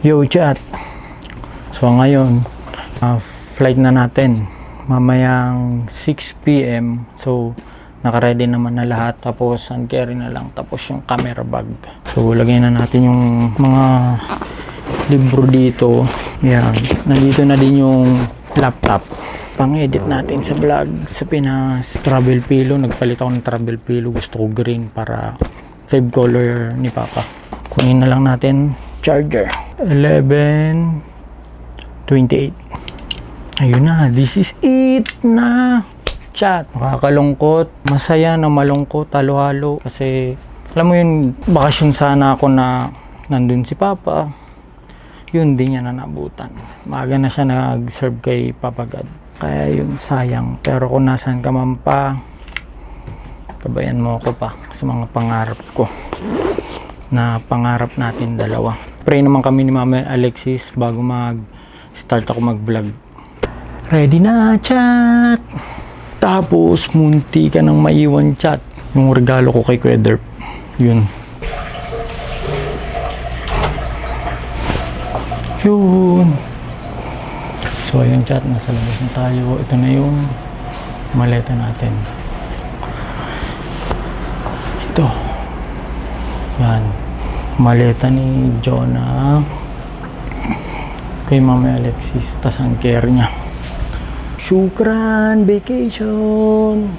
Yo chat. So ngayon, flight na natin. Mamayang 6 PM. So naka-ready naman na lahat. Tapos hand carry na lang. Tapos yung camera bag. So lagyan na natin yung mga libro dito. Yan. Nandito na din yung laptop. Pang-edit natin sa vlog sa Pinas. Travel pillow. Nagpalit ako ng travel pillow. Gusto ko green para fave color ni Papa. Kunin na lang natin charger. 11:28. Ayun na, this is it na chat. Makakalungkot, masaya na malungkot, halo-halo. Kasi alam mo yun, bakasyon sana ako na nandun si Papa. Yun, di niya na nabutan. Maaga na siya nag-serve kay Papa God. Kaya yun, sayang. Pero kung nasan ka man pa, kabayan mo ako pa sa mga pangarap ko. Na pangarap natin dalawa. Pray naman kami ni Mama Alexis bago mag-start ako mag-vlog. Ready na, chat! Tapos, munti ka nang maiwan, chat. Yung regalo ko kay Kuya Derp. Yun. Yun. So, ayun, chat. Nasa labas na tayo. Ito na yung maleta natin. Ito. Yan. Maleta ni Jonah kay Mama Alexis, tas ang care niya. Shukran vacation.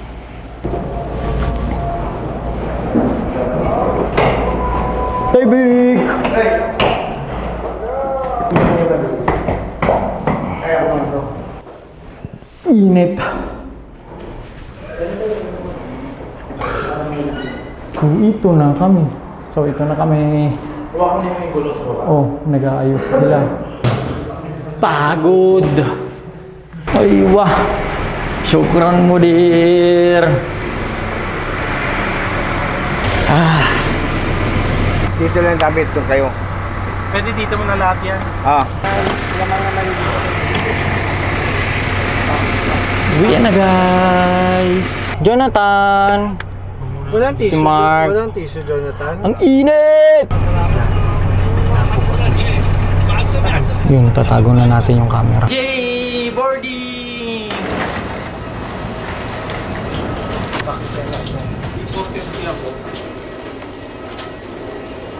Hey big. Init. Ito na kami. So ito na kami. Oh, nag-aayos sila. Pagod. Ay wah. Syukran mudir. Dito lang damit kung kayo. Pwede dito mo na lahat yan. Uwi na guys. Jonathan. Walang tissue. Mark. Walang tissue, Jonathan. Ang init! Yun, tatago na natin yung camera. Yay! Boarding!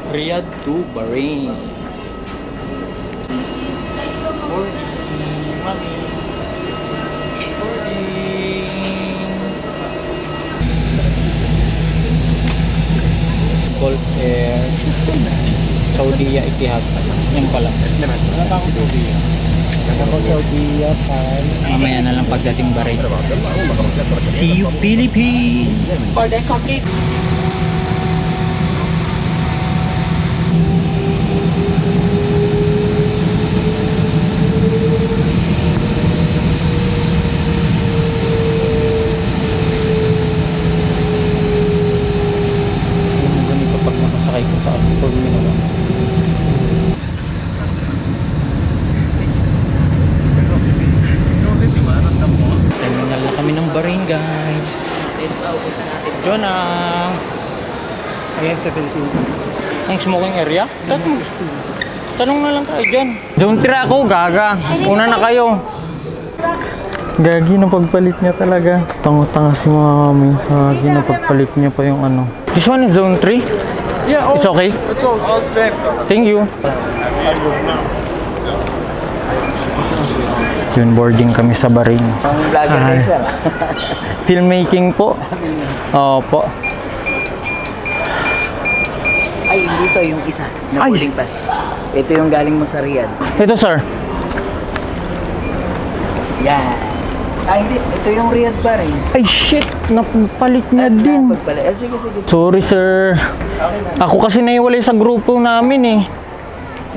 Riyadh to Bahrain. Boarding, mami. Boarding. Gulf Air, Saudiya Etihad. Yan pala. Wala pa akong Saudiya. Ako Saudiya, pan. Mamaya na lang pagdating Bahrain. See you Philippines! Order complete. Pag nakasakay ko sa Terminal 1. Terminal na kami ng Bahrain, guys. Jonah! Ayan, 17. Ang smoking area? Tanong na lang tayo dyan. Don't tira ako, gaga. Una na kayo. Gagi na pagpalit niya talaga. Tanga-tanga si mami. Gagi na pagpalit niya pa yung ano. This one is zone 3? Yeah, It's okay? It's all same. Thank you. Yun, boarding kami sa Bahrain. Ang vlogger kayo, sir. Filmmaking po. Opo. Ay, hindi to yung isa na Ay. boarding pass. Ito yung galing mo sa Riyadh. Ito, sir. Yan. Hindi. Ito yung Riyadh pa rin. Ay, shit. Napalit niya din. Sige, sige. Sorry, sir. Ako kasi naiwalay sa grupo namin eh.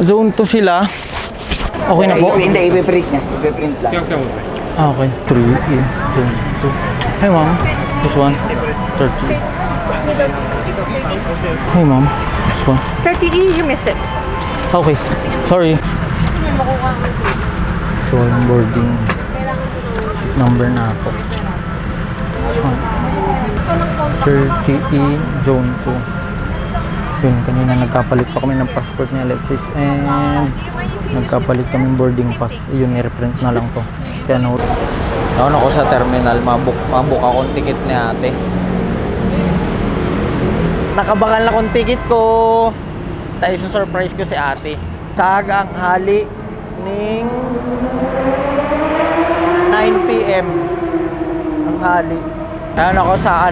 Zone 2 sila. Okay na po? Hindi, ipiprint niya. Ipiprint lang. Okay. 3 Zone 2. Hey, ma'am. This one. 30. Hey, ma'am. This one. 30E, you missed it. Okay. Sorry. So, walang boarding. Seat number na ako. This one. 30E Zone 2. Yun, kanina nagkapalit pa kami ng passport ni Alexis and nagkapalit kami boarding pass. Yun, ni-reprint na lang to. Kaya na ako sa terminal, mabook akong ticket ni ate. Nakabakal na akong ticket ko. Tayo surprise ko si ate. Sa ang hali ning 9 p.m. ang hali. Ayan ako sa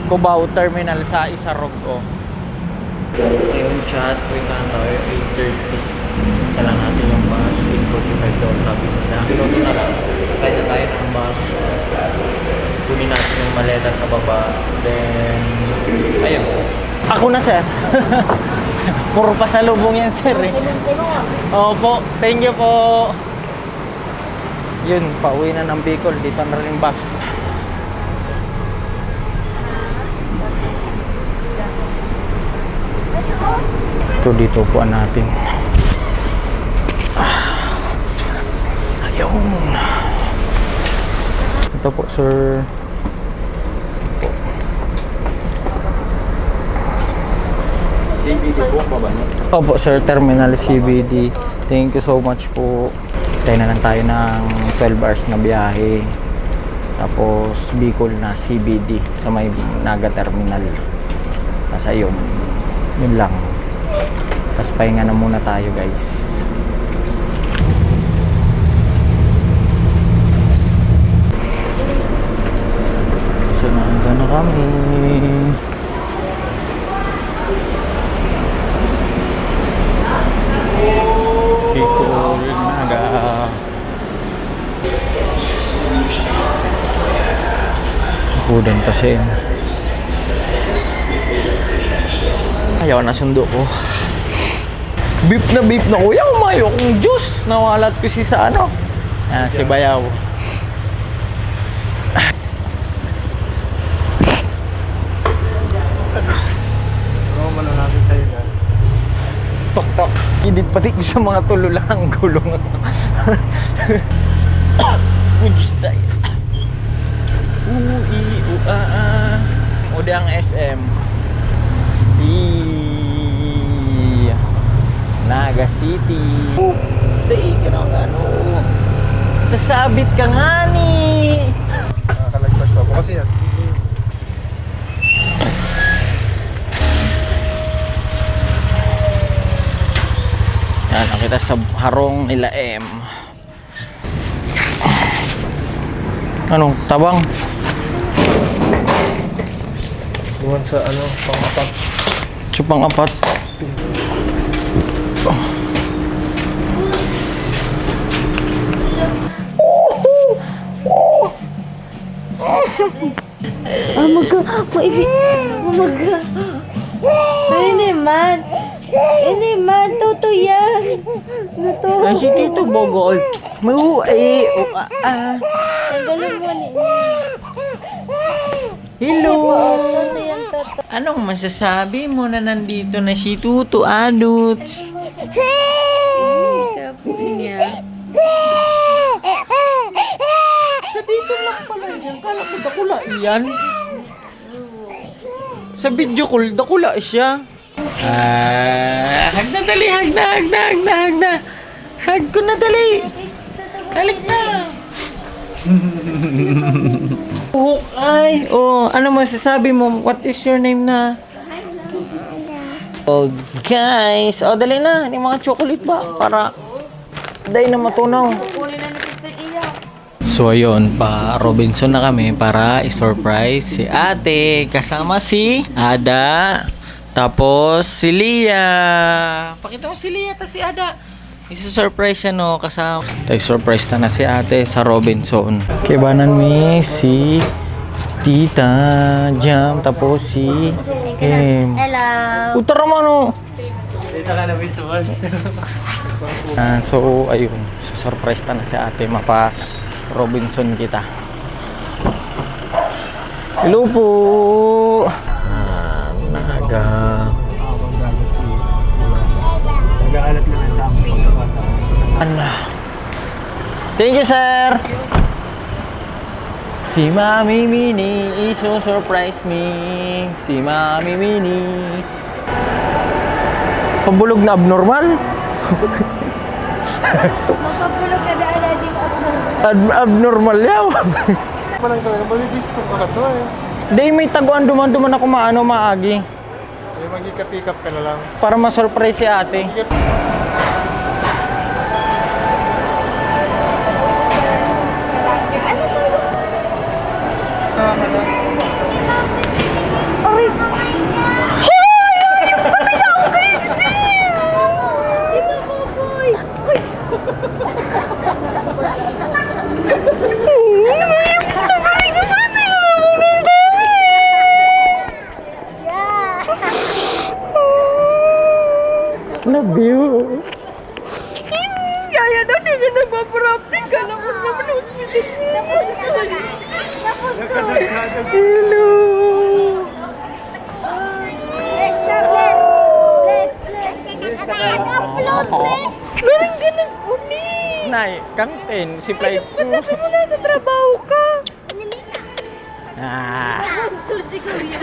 Cubao Terminal sa Isarog. Ayun chat, wait lang tayo, 8:30. Dala natin yung bus, 8:45 daw sabi nila. Piloto na lang, sakay na tayo ng bus. Kunin natin yung maleta sa baba. Then, ayun. Ako na sir. Puro pasalubong yan sir eh. Opo, thank you po. Yun, pauwi na ng Bicol. Dito na rin yung bus. Ito dito po natin. Ayun. Ito po sir. CBD po ba ba? Opo sir, Terminal CBD. Thank you so much po. Tayo na lang tayo ng 12 hours na biyahe. Tapos Bicol na CBD sa may Naga Terminal. Tapos ayun. Yun lang. Tapos pahinga na muna tayo guys. Sa Naga na kami. Bicol, Naga. Hudan kasi. Ayaw na sundo ko. Beef na kuya. Umayo akong juice. Nawalat ko sa Ayan, si Bayaw. Tok-tok. Init pati sa mga tululang gulong. Gustay. Udah ang SM. Naga City. Sasabit ka nga ni. Nakakalagpas pa po kasi yan. Yan, nakita sa harong nila M. Anong tabang? Doon sa pang-apat. Cupang apat. Ini man, toto yan. Toto. Ay, si Tito Bogol. Tanggalin mo ni. Hello. Toto yan, toto. Anong masasabi mo na nandito na si Tuto Adut? Kapo niya. Sa dito lang pala yan. Kala ko dakula yan. Sa video call, dakula siya. Hag na dali, hag na. Hag ko na dali. Halik na. Ay, ano masasabi mo? What is your name na? Oh, guys. Dali na. Yung mga chocolate ba? Para dahil na matunaw. Kunin na ni Sister Iya. So ayun, pa Robinson na kami para i-surprise si ate kasama si Ada. Tapos si Lia. Pakita mo si Lia ta si Ada. Isa-surprise siya kasama. Surprise na si ate sa Robinson. Kibanan mi si Tita Jam tapos si Hello. Utara mo Dito ka na visuals. So ayun, surprise na si ate mapa Robinson kita. Hello po. Naga. Nag-aalat lang ang tamang pagkakataon. Thank you, sir. Si Mami Mini iso-surprise me. Si Mami Mini. Pabulog na abnormal? Mapapulog ka dahil hindi ko Abnormal yaw. Parang talaga, malibisto ka na to eh. Day, may taguan duman ako maagi. Ay, mag-pick up ka na lang. Para ma-surprise si ate. Ito po, boy! Uy! Yeah! Love you. Kaya daw, di ka nagpaparapting ka naman naman hospital. Hello. Bless na, bless! Bless, bless! Upload, bless! Galing ka nag-uni! Nay, kantin, si flight ko. Sabi mo na sa trabaho ka! Ah. Tur si Kuya.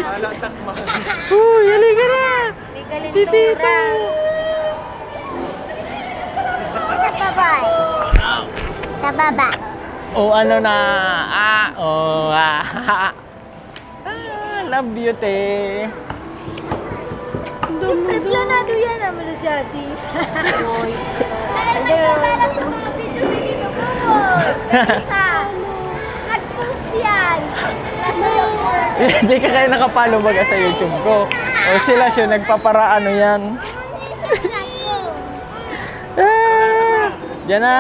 Uy, halika na. May galing Si Tito. Tababay. Tababa. Oh, ano na? Love you, te. Siyempre, planado yan naman si Ate. Dahil nagbabalak sa mga video ni Tito Bobo. Isa. Nag-post yan. Hindi ka kayo nakapalo baga sa YouTube ko. O sila siya, nagpaparaano yan. Diyan na.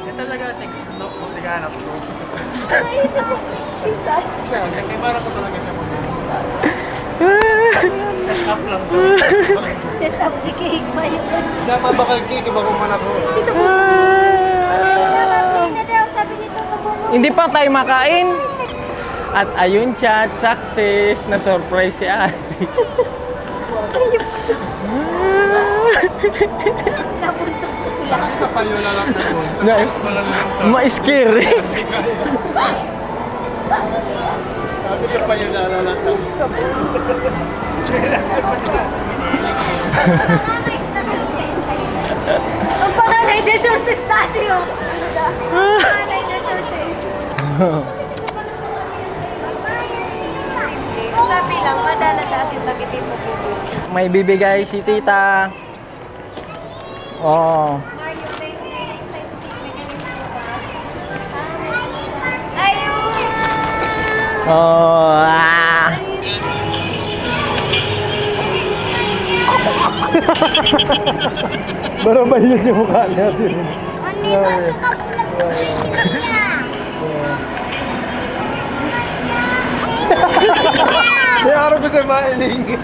Siya talaga, tighanap ko. Isa. Siya, nakibara ko talaga siya mo. Set up lang to. Set up si Cake ba yun? Dapat ba kay Kiki ba kumanak ko? Tito Bobo. Na daw, sabi ni Tito Bobo. Hindi pa tayo makain. At ayun chat, success na surprise si ate. Napunta sa tulang. Sa payo na lang na doon. Ma-scary. Sabi sa payo na lang na. Ang panganay na shortest natin yun. Ang panganay na shortest. Sabi lang, madaladasin takitin mo po. May bibigay si tita. Oh. Mario, excited si Ayun! Oh. Barabay niya si mukha natin. Ano yung nasa kapulat ko niya? May araw ko sa mailing.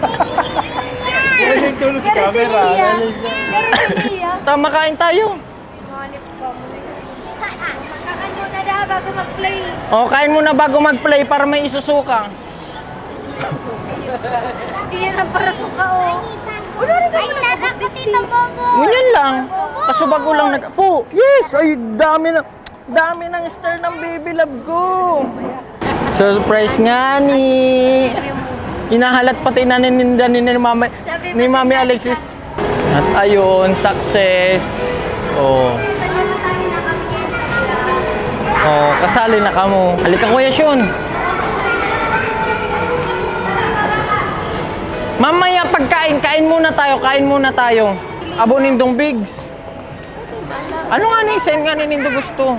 Mailing tulo si camera. Pero si Lia. Tama, kain tayo. Manip ka mo na yun. Kakaan mo na daw bago mag-play. Oh, kain muna bago mag-play para may isusuka. Hindi yan ang para suka, oh. Ano rin ka mo nagpapagdikti? Ganyan lang. Kaso bago lang nag... Po! Yes! Ay, dami ng star ng baby love ko. Surprise nga ni... Inahalat pati na ni Mami Alexis. At ayun, success. Oh. Oh, kasali na kamo. Halika Kuya Shun. Mamaya pagkain, kain muna tayo. Abo nindong bigs. Ano nga ni sen nga ni nindo gusto?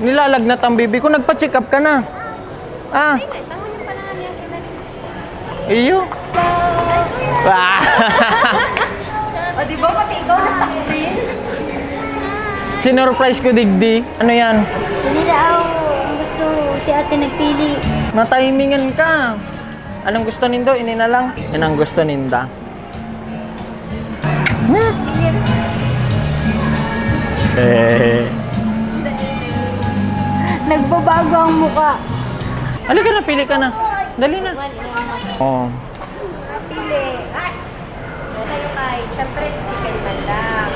Nilalagnat ang bibi ko, nagpa-check up ka na. Ah. Iyo. Ah. O, di ba pati ikaw na siya rin? Sinurprise ko digdi. Ano yan? Hindi daw. Gusto si ate nagpili. Natimingan ka. Anong gusto nindo? Ini na lang. Yan ang gusto ninda. Nagbabago ang muka. Halika na, pili ka na. Dali na. Oh. Pili. Kayo kay, syempre, chicken man lang.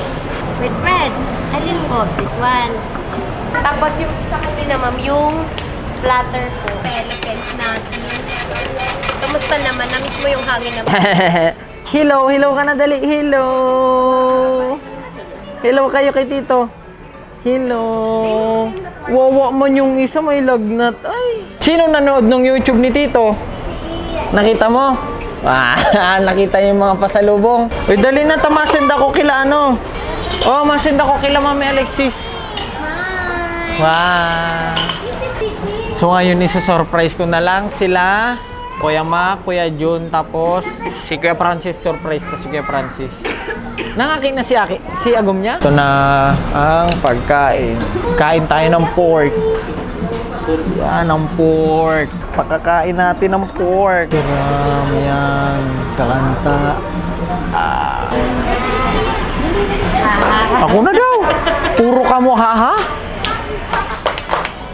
With bread. Alin mo? This one. Tapos yung isa ko din naman, yung platter ko. Philippines natin. Kamusta naman? Namiss mo yung hangin naman? Hello, hello ka na dali. Hello. Hello kayo kay Tito. Hello. Wawa man yung isa may lagnat. Ay. Sino nanood ng YouTube ni Tito? Nakita mo? Nakita yung mga pasalubong. Uy, dali na tamasin ako kila ano. Oh, masin ako kila Mami Alexis. Wow. So ngayon isa-surprise ko na lang sila. Kuya Mac, Kuya Jun, tapos si Kuya Francis, surprise na si Kuya Francis. Nangaki na si Agum niya. Ito na ang pagkain. Kain tayo ng pork. Yan ang pork. Pakakain natin ng pork. Ram, yan. Kalanta. Ako na daw. Puro ka mo, haha.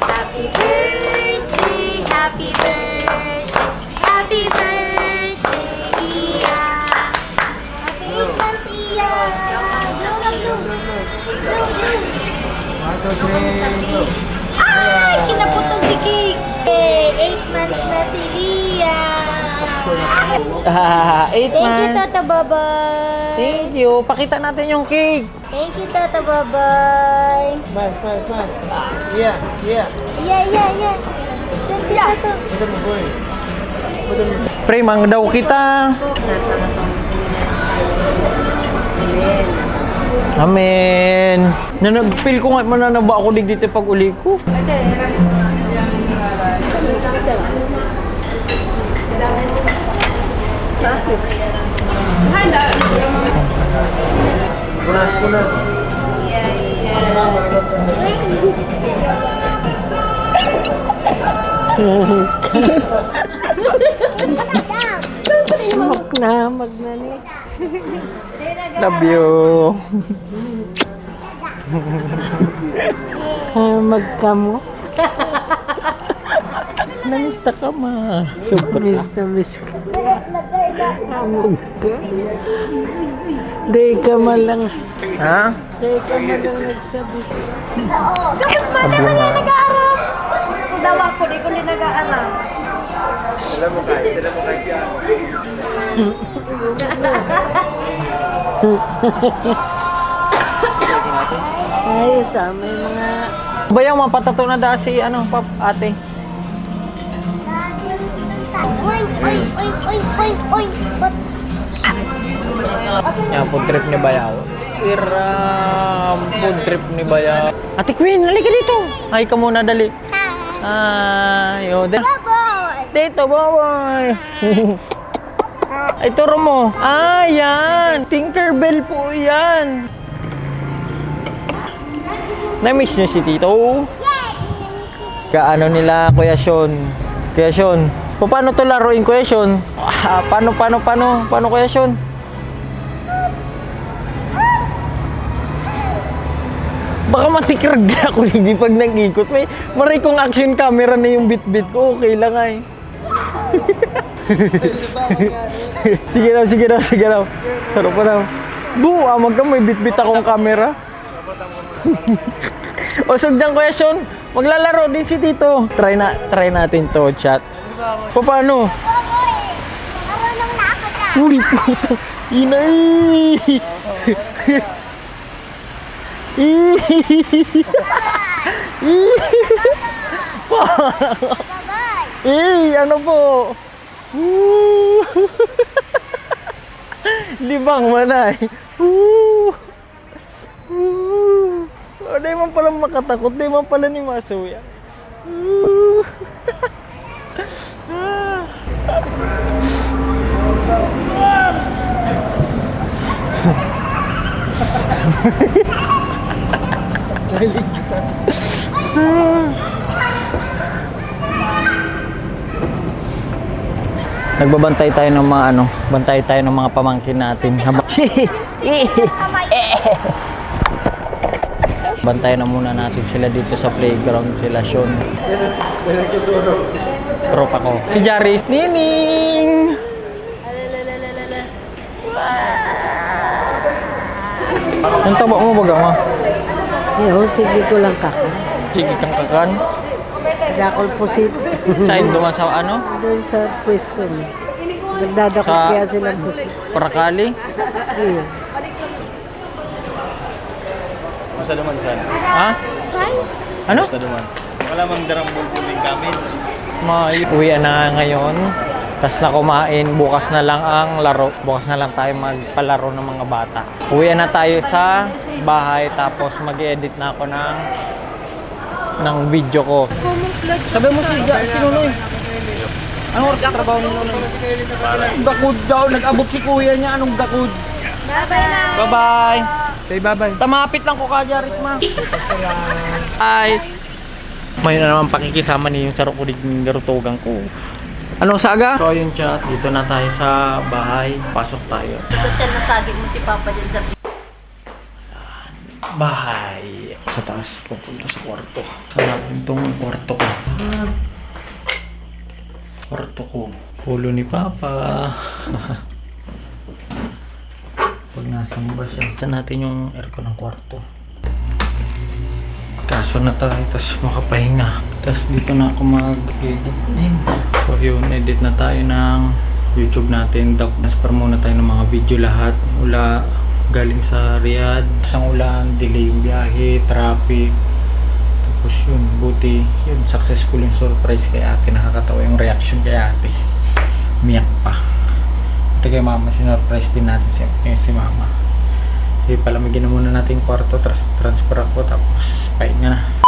Happy birthday, happy birthday, happy birthday, Iya. Happy 8 months, Iya. Ay, kinaputog si Cake. 8 months na si Iya. 8 Thank you, months. Tata Babay. Thank you. Pakita natin yung cake. Thank you, Tata Babay. Smile, smile, smile. Yeah, yeah. Yeah. Thank you, Tata. Ito mo, boy. Pre, mang daw kita. Amen. Nanagpil ko nga mananaba ako dito pag uli ko. Punas, punas. Magnani. Love you. Magkamo. Namista ka ma. Super miss ka. Amog ka. Day ka malang. Ha? Day ka malang nagsabi. Tapos pa naman yung nag-aaral. Kung daw ako, di ko din nag-aaral. Sila mo kay siya. Ayos may mga... Bayang mapatato na da si ate. Oink, oink, oink, oink, oink, oink. Yan, food trip ni Bayaw. Siram, food trip ni Bayaw. Ate Queen, halika dito. Ay ka muna, dali. Ay, o. Dito, boy. Ay, turo mo. Yan. Tinkerbell po yan. Na-miss niyo si Tito? Kaano nila, Kuya Sean? Kuya Sean, paano to laruin, Kuya Sean? Paano, Kuya Sean? Baka matikrag na ako hindi pag nag-ikot. Maray kong action camera na yung bit-bit ko. Okay lang ay. Sige daw. Sarap pa daw. Amag ka, may bit-bit akong camera. O, sugdan Kuya Sean. Maglalaro din si Tito. Try natin to, chat. Paano? Marunong na ako na. Uy, puto. Inay! Ano po? Libang manay. Di man pala makatakot, di man pala ni Masuya. Nagbabantay tayo ng mga bantay tayo ng mga pamangkin natin. Bantayan na muna natin sila dito sa playground, sila Sean. Tropa ko. Si Jaris. Nining! Ang taba mo baga ma? Sige ko lang kakan. Sige kang kakan. Dakol po si Saan duman sa doon sa pwesto niya. Nagdadakot Sa- kaya silang puso. Prakali? Iya. Masa naman sana. Ha? Ano? Masa naman. Wala mang darang bulbuling kami. Uwian na ngayon. Tapos na kumain. Bukas na lang ang laro. Bukas na lang tayo magpalaro ng mga bata. Uwian na tayo sa bahay. Tapos mag-edit na ako ng video ko. Sabi mo si Nunoy. Anong oras ang trabaho ni Nunoy? Dakod daw. Nag-abot si kuya niya. Anong dakod? Bye-bye. Say bye-bye. Tamapit lang ko ka, Jarisma. Bye. May na naman pakikisama niyo sa rukulig ng garutugang ko. Anong saga? So yung chat, dito na tayo sa bahay. Pasok tayo. Isa dyan nasagin mo si Papa dyan sa Bahay. Sa taas, pupunta sa kwarto. Hanapin tong kwarto ko. Kwarto ko. Pulo ni Papa. Pag nasa ba siya. Saan natin yung aircon ng kwarto. Kaso na tayo, tapos makapahinga. Tapos dito na ako mag-edit din. So yun, edit na tayo ng YouTube natin. Naspar muna tayo ng mga video lahat. Mula galing sa Riyadh. Isang ulan, delay yung biyahe, traffic. Tapos yun, buti. Yun, successful yung surprise kay ate. Nakakatawa yung reaction kay ate. Umiyak pa. Ito kay mama, sinurprise din natin si mama. Palamigin na muna natin yung kwarto, transfer ako, tapos pahinga na.